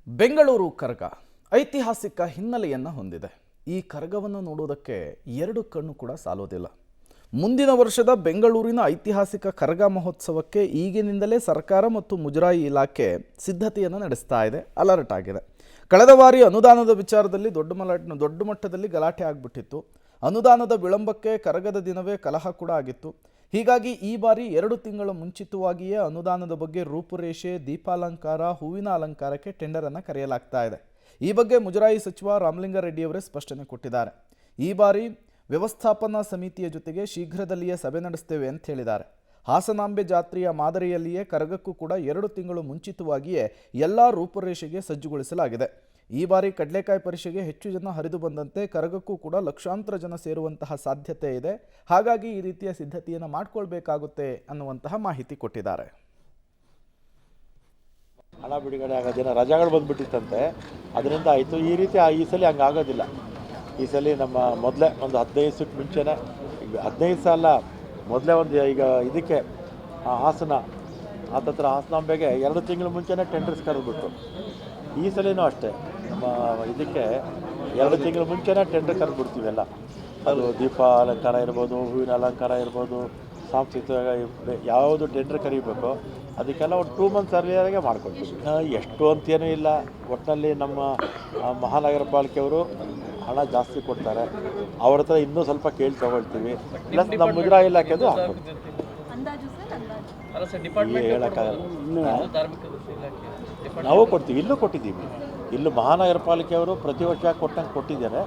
ಬೆಂಗಳೂರು ಕರಗ ಐತಿಹಾಸಿಕ ಹಿನ್ನೆಲೆಯನ್ನು ಹೊಂದಿದೆ. ಈ ಕರಗವನ್ನು ನೋಡುವುದಕ್ಕೆ ಎರಡು ಕಣ್ಣು ಕೂಡ ಸಾಲೋದಿಲ್ಲ. ಮುಂದಿನ ವರ್ಷದ ಬೆಂಗಳೂರಿನ ಐತಿಹಾಸಿಕ ಕರಗ ಮಹೋತ್ಸವಕ್ಕೆ ಈಗಿನಿಂದಲೇ ಸರ್ಕಾರ ಮತ್ತು ಮುಜರಾಯಿ ಇಲಾಖೆ ಸಿದ್ಧತೆಯನ್ನು ನಡೆಸ್ತಾ ಇದೆ, ಅಲರ್ಟ್ ಆಗಿದೆ. ಕಳೆದ ಬಾರಿ ಅನುದಾನದ ವಿಚಾರದಲ್ಲಿ ದೊಡ್ಡ ಮಟ್ಟದಲ್ಲಿ ಗಲಾಟೆ ಆಗಿಬಿಟ್ಟಿತ್ತು. ಅನುದಾನದ ವಿಳಂಬಕ್ಕೆ ಕರಗದ ದಿನವೇ ಕಲಹ ಕೂಡ ಆಗಿತ್ತು. ಹೀಗಾಗಿ ಈ ಬಾರಿ 2 ತಿಂಗಳ ಮುಂಚಿತವಾಗಿಯೇ ಅನುದಾನದ ಬಗ್ಗೆ ರೂಪುರೇಷೆ, ದೀಪಾಲಂಕಾರ, ಹೂವಿನ ಅಲಂಕಾರಕ್ಕೆ ಟೆಂಡರನ್ನು ಕರೆಯಲಾಗ್ತಾ ಇದೆ. ಈ ಬಗ್ಗೆ ಮುಜರಾಯಿ ಸಚಿವ ರಾಮಲಿಂಗಾರೆಡ್ಡಿಯವರೇ ಸ್ಪಷ್ಟನೆ ಕೊಟ್ಟಿದ್ದಾರೆ. ಈ ಬಾರಿ ವ್ಯವಸ್ಥಾಪನಾ ಸಮಿತಿಯ ಜೊತೆಗೆ ಶೀಘ್ರದಲ್ಲಿಯೇ ಸಭೆ ನಡೆಸ್ತೇವೆ ಅಂತ ಹೇಳಿದ್ದಾರೆ. ಹಾಸನಾಂಬೆ ಜಾತ್ರೆಯ ಮಾದರಿಯಲ್ಲಿಯೇ ಕರಗಕ್ಕೂ ಕೂಡ 2 ತಿಂಗಳು ಮುಂಚಿತವಾಗಿಯೇ ಎಲ್ಲ ರೂಪುರೇಷೆಗೆ ಸಜ್ಜುಗೊಳಿಸಲಾಗಿದೆ. ಈ ಬಾರಿ ಕಡಲೆಕಾಯಿ ಪರಿಷೆಗೆ ಹೆಚ್ಚು ಜನ ಹರಿದು ಬಂದಂತೆ ಕರಗಕ್ಕೂ ಕೂಡ ಲಕ್ಷಾಂತರ ಜನ ಸೇರುವಂತಹ ಸಾಧ್ಯತೆ ಇದೆ. ಹಾಗಾಗಿ ಈ ರೀತಿಯ ಸಿದ್ಧತೆಯನ್ನು ಮಾಡಿಕೊಳ್ಬೇಕಾಗುತ್ತೆ ಅನ್ನುವಂತಹ ಮಾಹಿತಿ ಕೊಟ್ಟಿದ್ದಾರೆ. ಹಣ ಬಿಡುಗಡೆ ಆಗೋದಿನ ರಜಾಗಳು ಬಂದುಬಿಟ್ಟಿತ್ತಂತೆ, ಅದರಿಂದ ಆಯಿತು. ಈ ಸಲ ಹಂಗೆ ಆಗೋದಿಲ್ಲ. ಈ ಸಲ ನಮ್ಮ ಮೊದಲೇ ಒಂದು 15 ದಿವಸಕ್ಕೆ ಮುಂಚೆನೇ, ಈಗ 15 ದಿವಸ ಅಲ್ಲ, ಮೊದಲೇ ಒಂದು ಈಗ ಇದಕ್ಕೆ ಹಾಸನಾಂಬೆಗೆ 2 ತಿಂಗಳ ಮುಂಚೆನೇ ಟೆಂಡರ್ಸ್ ಕರೆದ್ಬಿಟ್ಟು, ಈ ಸಲನೂ ಅಷ್ಟೇ ನಮ್ಮ ಇದಕ್ಕೆ 2 ತಿಂಗಳ ಮುಂಚೆನೇ ಟೆಂಡರ್ ಕರೆದ್ಬಿಡ್ತೀವೆಲ್ಲ. ಅದು ದೀಪ ಅಲಂಕಾರ ಇರ್ಬೋದು, ಹೂವಿನ ಅಲಂಕಾರ ಇರ್ಬೋದು, ಸಾಂಸ್ಕೃತಿಕ ಯಾವುದು ಟೆಂಡರ್ ಕರಿಬೇಕು ಅದಕ್ಕೆಲ್ಲ ಒಂದು 2 ಮಂತ್ಸ್ ಅರ್ಲಿಯಾಗೆ ಮಾಡ್ಕೊಳ್ತೀವಿ. ಎಷ್ಟು ಅಂತೇನೂ ಇಲ್ಲ. ಒಟ್ಟಿನಲ್ಲಿ ನಮ್ಮ ಮಹಾನಗರ ಪಾಲಿಕೆಯವರು ಹಣ ಜಾಸ್ತಿ ಕೊಡ್ತಾರೆ. ಅವ್ರ ಹತ್ರ ಇನ್ನೂ ಸ್ವಲ್ಪ ಕೇಳಿ ತೊಗೊಳ್ತೀವಿ. ಪ್ಲಸ್ ನಮ್ಮ ಮುಜರಾಯಿ ಇಲಾಖೆದು ಹಾಕ್ಕೊಡ್ತೀವಿ. ಹೇಳೋಕ್ಕಾಗಲ್ಲ, ನಾವು ಕೊಡ್ತೀವಿ, ಇಲ್ಲೂ ಕೊಟ್ಟಿದ್ದೀವಿ. ಇಲ್ಲೂ ಮಹಾನಗರ ಪಾಲಿಕೆಯವರು ಪ್ರತಿ ವರ್ಷ ಕೊಟ್ಟಂಗೆ ಕೊಟ್ಟಿದ್ದಾರೆ.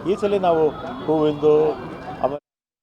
ಈ ಸಲ ನಾವು ಹೂವಿಂದು